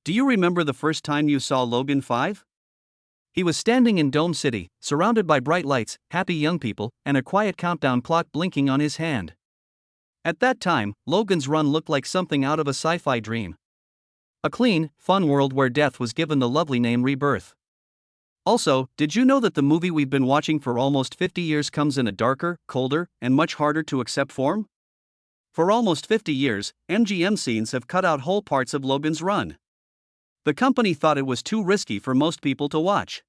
Do you remember the first time you saw Logan 5? He was standing in Dome City, surrounded by bright lights, happy young people, and a quiet countdown clock blinking on his hand. At that time, Logan's Run looked like something out of a sci-fi dream. A clean, fun world where death was given the lovely name Rebirth. Also, did you know that the movie we've been watching for almost 50 years comes in a darker, colder, and much harder to accept form? For almost 50 years, MGM scenes have cut out whole parts of Logan's Run. The company thought it was too risky for most people to watch.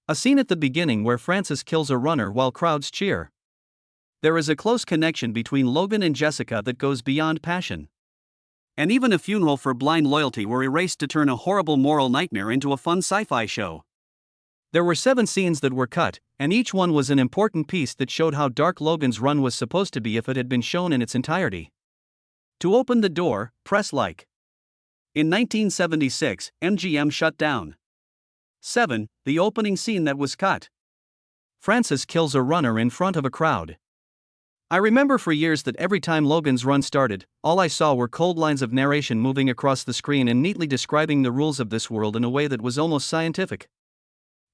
A scene at the beginning where Francis kills a runner while crowds cheer. There is a close connection between Logan and Jessica that goes beyond passion. And even a funeral for blind loyalty were erased to turn a horrible moral nightmare into a fun sci-fi show. There were 7 scenes that were cut, and each one was an important piece that showed how dark Logan's Run was supposed to be if it had been shown in its entirety. To open the door, press like. In 1976, MGM shut down. 7. The opening scene that was cut. Francis kills a runner in front of a crowd. I remember for years that every time Logan's Run started, all I saw were cold lines of narration moving across the screen and neatly describing the rules of this world in a way that was almost scientific.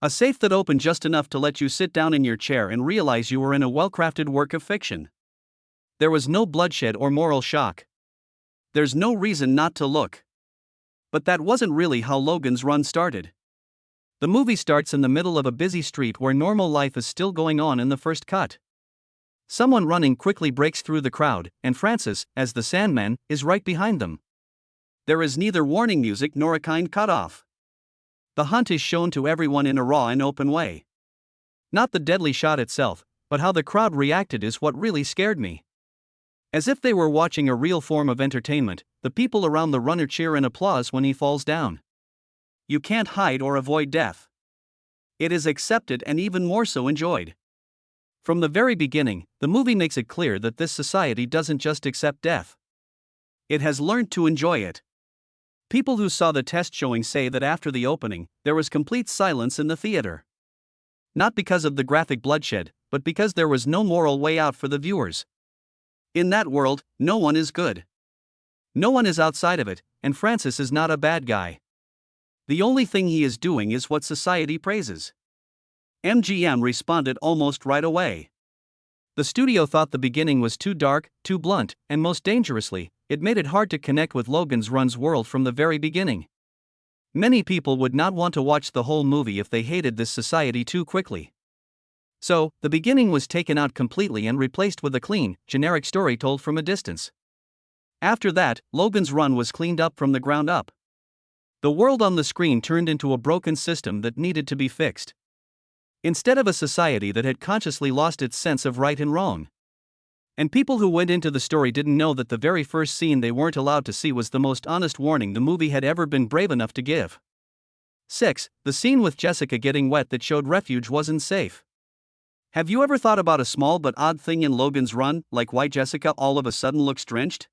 A safe that opened just enough to let you sit down in your chair and realize you were in a well-crafted work of fiction. There was no bloodshed or moral shock. There's no reason not to look. But that wasn't really how Logan's Run started. The movie starts in the middle of a busy street where normal life is still going on in the first cut. Someone running quickly breaks through the crowd, and Francis, as the Sandman, is right behind them. There is neither warning music nor a kind cutoff. The hunt is shown to everyone in a raw and open way. Not the deadly shot itself, but how the crowd reacted is what really scared me. As if they were watching a real form of entertainment, the people around the runner cheer and applause when he falls down. You can't hide or avoid death. It is accepted and even more so enjoyed. From the very beginning, the movie makes it clear that this society doesn't just accept death. It has learned to enjoy it. People who saw the test showing say that after the opening, there was complete silence in the theater. Not because of the graphic bloodshed, but because there was no moral way out for the viewers. In that world, no one is good. No one is outside of it, and Francis is not a bad guy. The only thing he is doing is what society praises. MGM responded almost right away. The studio thought the beginning was too dark, too blunt, and most dangerously, it made it hard to connect with Logan's Run's world from the very beginning. Many people would not want to watch the whole movie if they hated this society too quickly. So, the beginning was taken out completely and replaced with a clean, generic story told from a distance. After that, Logan's Run was cleaned up from the ground up. The world on the screen turned into a broken system that needed to be fixed. Instead of a society that had consciously lost its sense of right and wrong. And people who went into the story didn't know that the very first scene they weren't allowed to see was the most honest warning the movie had ever been brave enough to give. 6. The scene with Jessica getting wet that showed refuge wasn't safe. Have you ever thought about a small but odd thing in Logan's Run, like why Jessica all of a sudden looks drenched?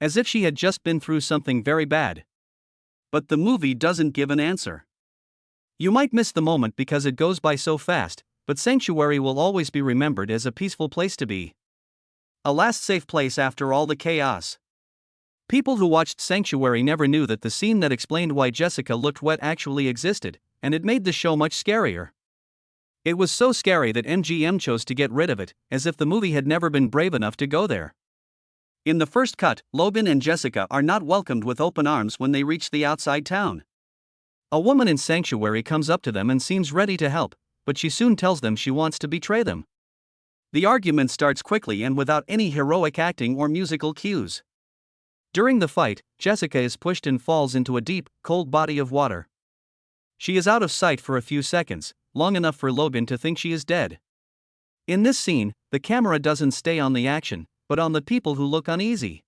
As if she had just been through something very bad. But the movie doesn't give an answer. You might miss the moment because it goes by so fast, but Sanctuary will always be remembered as a peaceful place to be. A last safe place after all the chaos. People who watched Sanctuary never knew that the scene that explained why Jessica looked wet actually existed, and it made the show much scarier. It was so scary that MGM chose to get rid of it, as if the movie had never been brave enough to go there. In the first cut, Logan and Jessica are not welcomed with open arms when they reach the outside town. A woman in Sanctuary comes up to them and seems ready to help, but she soon tells them she wants to betray them. The argument starts quickly and without any heroic acting or musical cues. During the fight, Jessica is pushed and falls into a deep, cold body of water. She is out of sight for a few seconds, long enough for Logan to think she is dead. In this scene, the camera doesn't stay on the action, but on the people who look uneasy.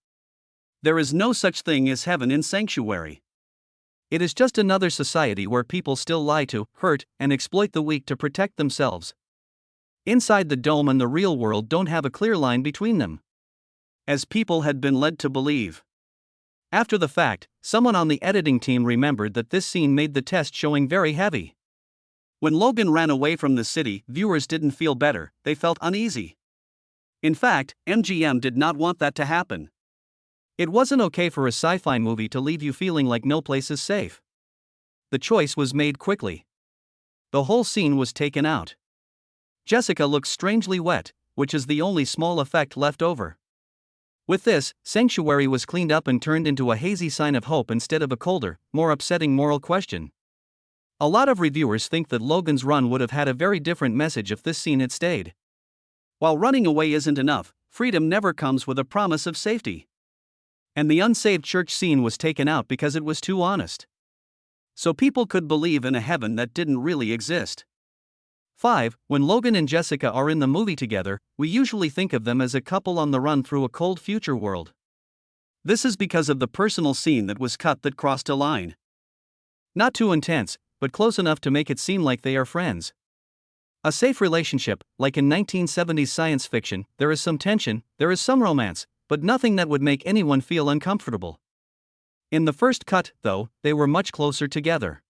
There is no such thing as heaven in Sanctuary. It is just another society where people still lie to, hurt, and exploit the weak to protect themselves. Inside the dome and the real world don't have a clear line between them. As people had been led to believe. After the fact, someone on the editing team remembered that this scene made the test showing very heavy. When Logan ran away from the city, viewers didn't feel better, they felt uneasy. In fact, MGM did not want that to happen. It wasn't okay for a sci-fi movie to leave you feeling like no place is safe. The choice was made quickly. The whole scene was taken out. Jessica looks strangely wet, which is the only small effect left over. With this, Sanctuary was cleaned up and turned into a hazy sign of hope instead of a colder, more upsetting moral question. A lot of reviewers think that Logan's run would have had a very different message if this scene had stayed. While running away isn't enough, freedom never comes with a promise of safety. And the unsaved church scene was taken out because it was too honest. So people could believe in a heaven that didn't really exist. 5. When Logan and Jessica are in the movie together, we usually think of them as a couple on the run through a cold future world. This is because of the personal scene that was cut that crossed a line. Not too intense, but close enough to make it seem like they are friends. A safe relationship, like in 1970s science fiction, there is some tension, there is some romance, but nothing that would make anyone feel uncomfortable. In the first cut, though, they were much closer together.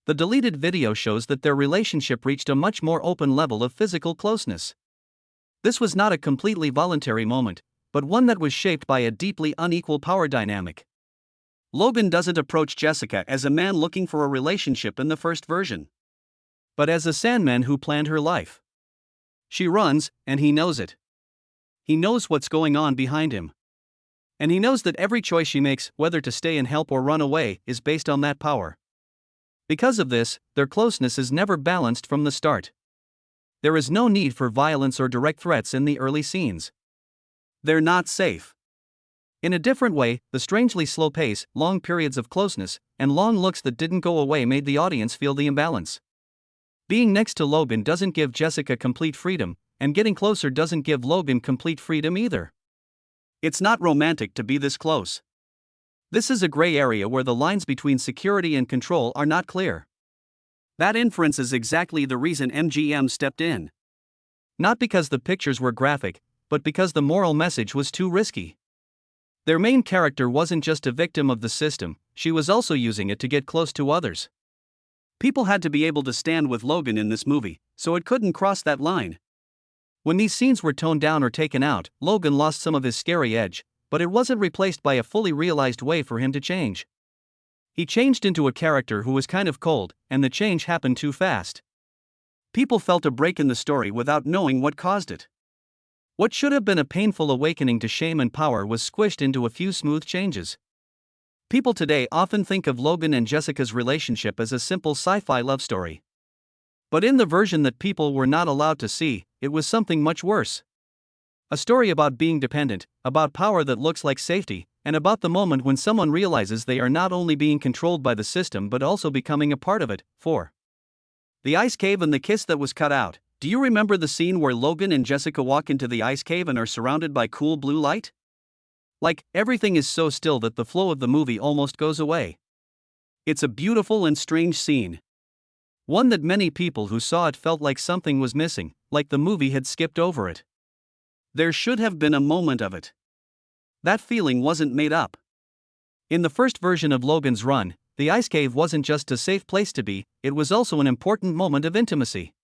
The deleted video shows that their relationship reached a much more open level of physical closeness. This was not a completely voluntary moment, but one that was shaped by a deeply unequal power dynamic. Logan doesn't approach Jessica as a man looking for a relationship in the first version, but as a Sandman who planned her life. She runs, and he knows it. He knows what's going on behind him. And he knows that every choice she makes, whether to stay and help or run away, is based on that power. Because of this, their closeness is never balanced from the start. There is no need for violence or direct threats in the early scenes. They're not safe. In a different way, the strangely slow pace, long periods of closeness, and long looks that didn't go away made the audience feel the imbalance. Being next to Logan doesn't give Jessica complete freedom, and getting closer doesn't give Logan complete freedom either. It's not romantic to be this close. This is a gray area where the lines between security and control are not clear. That inference is exactly the reason MGM stepped in. Not because the pictures were graphic, but because the moral message was too risky. Their main character wasn't just a victim of the system, she was also using it to get close to others. People had to be able to stand with Logan in this movie, so it couldn't cross that line. When these scenes were toned down or taken out, Logan lost some of his scary edge, but it wasn't replaced by a fully realized way for him to change. He changed into a character who was kind of cold, and the change happened too fast. People felt a break in the story without knowing what caused it. What should have been a painful awakening to shame and power was squished into a few smooth changes. People today often think of Logan and Jessica's relationship as a simple sci-fi love story. But in the version that people were not allowed to see, it was something much worse. A story about being dependent, about power that looks like safety, and about the moment when someone realizes they are not only being controlled by the system but also becoming a part of it. 4. The ice cave and the kiss that was cut out. Do you remember the scene where Logan and Jessica walk into the ice cave and are surrounded by cool blue light? Like, everything is so still that the flow of the movie almost goes away. It's a beautiful and strange scene. One that many people who saw it felt like something was missing, like the movie had skipped over it. There should have been a moment of it. That feeling wasn't made up. In the first version of Logan's run, the ice cave wasn't just a safe place to be, it was also an important moment of intimacy.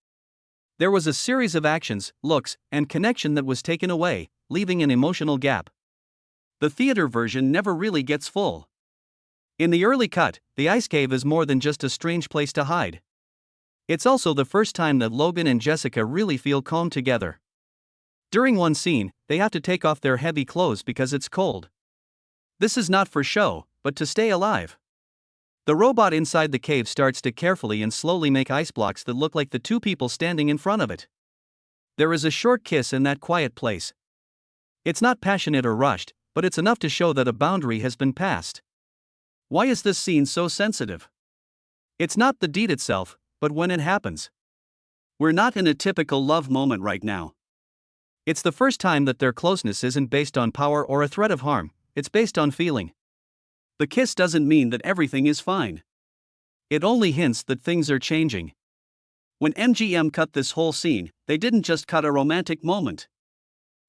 There was a series of actions, looks, and connection that was taken away, leaving an emotional gap. The theater version never really gets full. In the early cut, the ice cave is more than just a strange place to hide. It's also the first time that Logan and Jessica really feel calm together. During one scene, they have to take off their heavy clothes because it's cold. This is not for show, but to stay alive. The robot inside the cave starts to carefully and slowly make ice blocks that look like the two people standing in front of it. There is a short kiss in that quiet place. It's not passionate or rushed, but it's enough to show that a boundary has been passed. Why is this scene so sensitive? It's not the deed itself, but when it happens. We're not in a typical love moment right now. It's the first time that their closeness isn't based on power or a threat of harm, it's based on feeling. The kiss doesn't mean that everything is fine. It only hints that things are changing. When MGM cut this whole scene, they didn't just cut a romantic moment.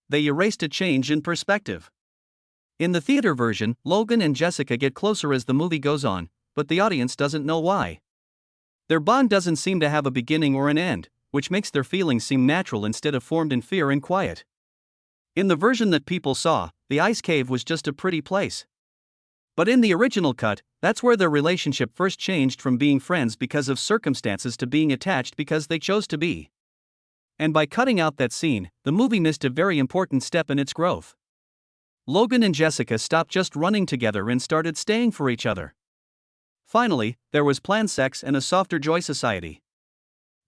They erased a change in perspective. In the theater version, Logan and Jessica get closer as the movie goes on, but the audience doesn't know why. Their bond doesn't seem to have a beginning or an end, which makes their feelings seem natural instead of formed in fear and quiet. In the version that people saw, the ice cave was just a pretty place. But in the original cut, that's where their relationship first changed from being friends because of circumstances to being attached because they chose to be. And by cutting out that scene, the movie missed a very important step in its growth. Logan and Jessica stopped just running together and started staying for each other. Finally, there was planned sex and a softer joy society.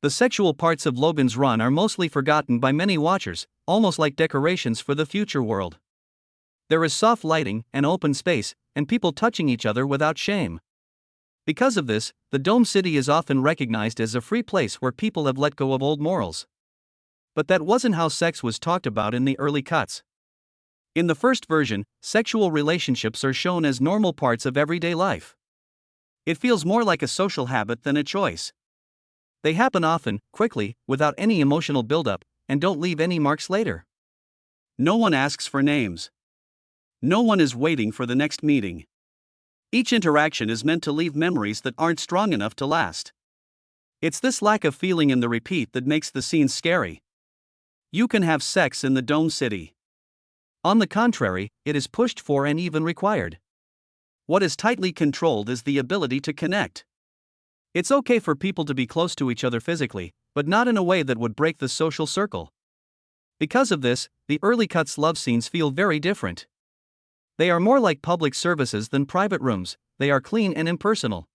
The sexual parts of Logan's run are mostly forgotten by many watchers, almost like decorations for the future world. There is soft lighting, an open space, and people touching each other without shame. Because of this, the Dome City is often recognized as a free place where people have let go of old morals. But that wasn't how sex was talked about in the early cuts. In the first version, sexual relationships are shown as normal parts of everyday life. It feels more like a social habit than a choice. They happen often, quickly, without any emotional buildup, and don't leave any marks later. No one asks for names. No one is waiting for the next meeting. Each interaction is meant to leave memories that aren't strong enough to last. It's this lack of feeling in the repeat that makes the scenes scary. You can have sex in the Dome City. On the contrary, it is pushed for and even required. What is tightly controlled is the ability to connect. It's okay for people to be close to each other physically, but not in a way that would break the social circle. Because of this, the early cuts love scenes feel very different. They are more like public services than private rooms, they are clean and impersonal.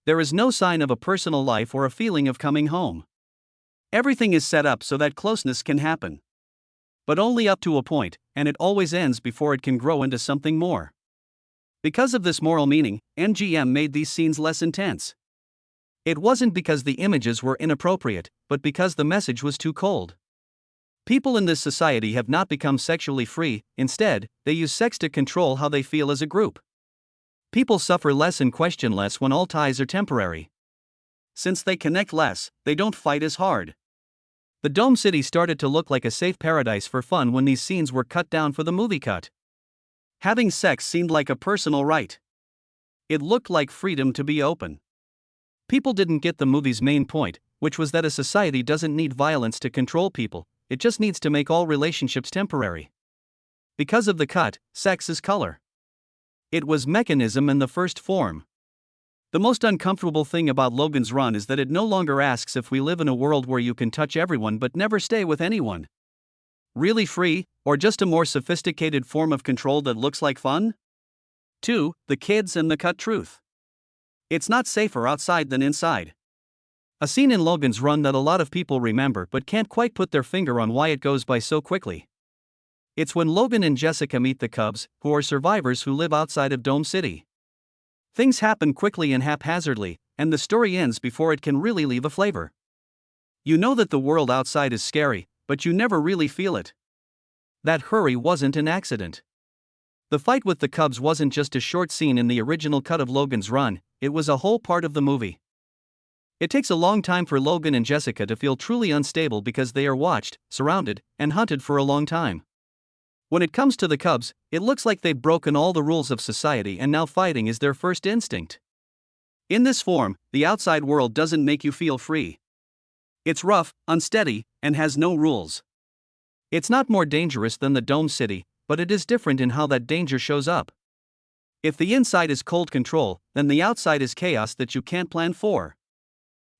There is no sign of a personal life or a feeling of coming home. Everything is set up so that closeness can happen. But only up to a point, and it always ends before it can grow into something more. Because of this moral meaning, MGM made these scenes less intense. It wasn't because the images were inappropriate, but because the message was too cold. People in this society have not become sexually free, instead, they use sex to control how they feel as a group. People suffer less and question less when all ties are temporary. Since they connect less, they don't fight as hard. The Dome City started to look like a safe paradise for fun when these scenes were cut down for the movie cut. Having sex seemed like a personal right. It looked like freedom to be open. People didn't get the movie's main point, which was that a society doesn't need violence to control people, it just needs to make all relationships temporary. Because of the cut, sex is color. It was mechanism in the first form. The most uncomfortable thing about Logan's Run is that it no longer asks if we live in a world where you can touch everyone but never stay with anyone. Really free, or just a more sophisticated form of control that looks like fun? 2. The kids and the cut truth. It's not safer outside than inside. A scene in Logan's Run that a lot of people remember but can't quite put their finger on why it goes by so quickly. It's when Logan and Jessica meet the Cubs, who are survivors who live outside of Dome City. Things happen quickly and haphazardly, and the story ends before it can really leave a flavor. You know that the world outside is scary, but you never really feel it. That hurry wasn't an accident. The fight with the Cubs wasn't just a short scene in the original cut of Logan's Run, it was a whole part of the movie. It takes a long time for Logan and Jessica to feel truly unstable because they are watched, surrounded, and hunted for a long time. When it comes to the Cubs, it looks like they've broken all the rules of society and now fighting is their first instinct. In this form, the outside world doesn't make you feel free. It's rough, unsteady, and has no rules. It's not more dangerous than the Dome City, but it is different in how that danger shows up. If the inside is cold control, then the outside is chaos that you can't plan for.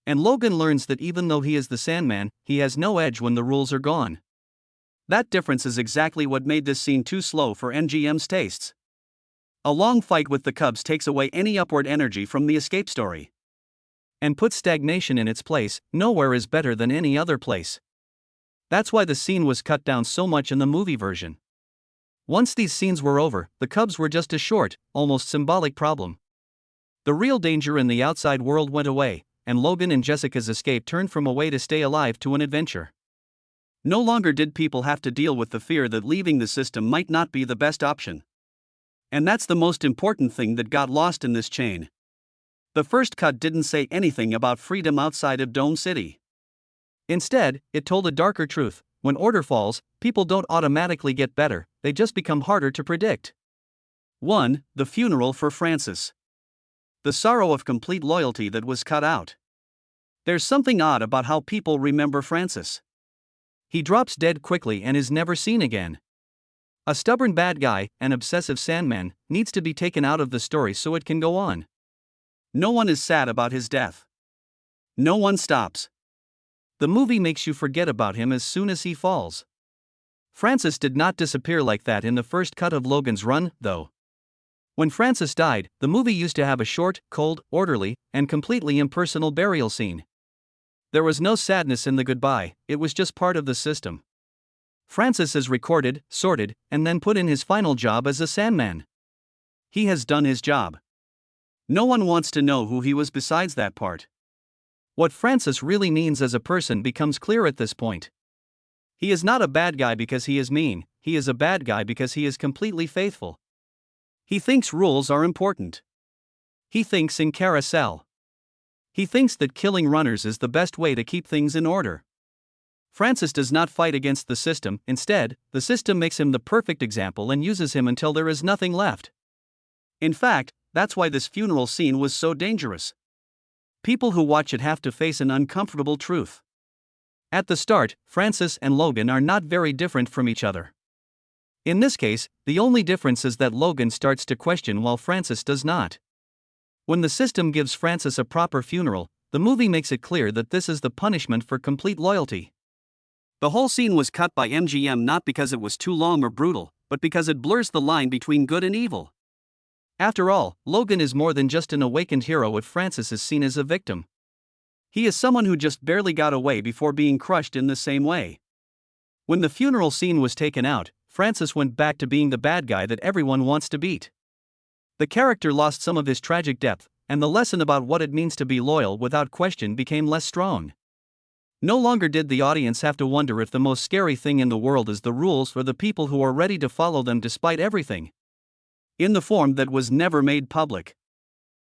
And Logan learns that even though he is the Sandman, he has no edge when the rules are gone. That difference is exactly what made this scene too slow for MGM's tastes. A long fight with the Cubs takes away any upward energy from the escape story. And puts stagnation in its place. Nowhere is better than any other place. That's why the scene was cut down so much in the movie version. Once these scenes were over, the Cubs were just a short, almost symbolic problem. The real danger in the outside world went away, and Logan and Jessica's escape turned from a way to stay alive to an adventure. No longer did people have to deal with the fear that leaving the system might not be the best option. And that's the most important thing that got lost in this chain. The first cut didn't say anything about freedom outside of Dome City. Instead, it told a darker truth. When order falls, people don't automatically get better, they just become harder to predict. 1. The funeral for Francis. The sorrow of complete loyalty that was cut out. There's something odd about how people remember Francis. He drops dead quickly and is never seen again. A stubborn bad guy, an obsessive Sandman, needs to be taken out of the story so it can go on. No one is sad about his death. No one stops. The movie makes you forget about him as soon as he falls. Francis did not disappear like that in the first cut of Logan's run, though. When Francis died, the movie used to have a short, cold, orderly, and completely impersonal burial scene. There was no sadness in the goodbye, it was just part of the system. Francis is recorded, sorted, and then put in his final job as a Sandman. He has done his job. No one wants to know who he was besides that part. What Francis really means as a person becomes clear at this point. He is not a bad guy because he is mean, he is a bad guy because he is completely faithful. He thinks rules are important. He thinks in carousel. He thinks that killing runners is the best way to keep things in order. Francis does not fight against the system, instead, the system makes him the perfect example and uses him until there is nothing left. In fact, that's why this funeral scene was so dangerous. People who watch it have to face an uncomfortable truth. At the start, Francis and Logan are not very different from each other. In this case, the only difference is that Logan starts to question while Francis does not. When the system gives Francis a proper funeral, the movie makes it clear that this is the punishment for complete loyalty. The whole scene was cut by MGM not because it was too long or brutal, but because it blurs the line between good and evil. After all, Logan is more than just an awakened hero if Francis is seen as a victim. He is someone who just barely got away before being crushed in the same way. When the funeral scene was taken out, Francis went back to being the bad guy that everyone wants to beat. The character lost some of his tragic depth, and the lesson about what it means to be loyal without question became less strong. No longer did the audience have to wonder if the most scary thing in the world is the rules or the people who are ready to follow them despite everything. In the form that was never made public.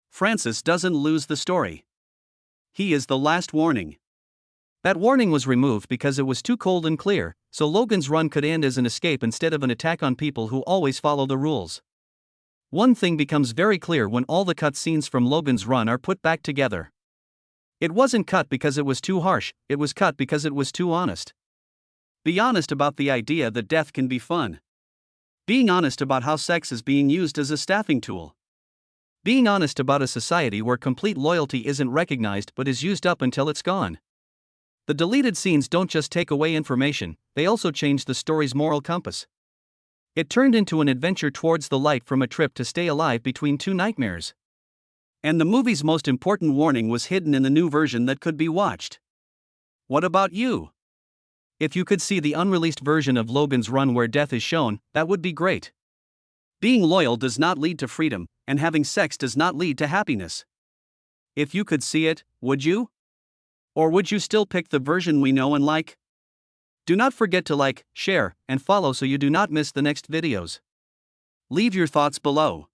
Francis doesn't lose the story. He is the last warning. That warning was removed because it was too cold and clear, so Logan's run could end as an escape instead of an attack on people who always follow the rules. One thing becomes very clear when all the cut scenes from Logan's run are put back together. It wasn't cut because it was too harsh, it was cut because it was too honest. Be honest about the idea that death can be fun. Being honest about how sex is being used as a staffing tool. Being honest about a society where complete loyalty isn't recognized but is used up until it's gone. The deleted scenes don't just take away information, they also change the story's moral compass. It turned into an adventure towards the light from a trip to stay alive between two nightmares. And the movie's most important warning was hidden in the new version that could be watched. What about you? If you could see the unreleased version of Logan's Run where death is shown, that would be great. Being loyal does not lead to freedom, and having sex does not lead to happiness. If you could see it, would you? Or would you still pick the version we know and like? Do not forget to like, share, and follow so you do not miss the next videos. Leave your thoughts below.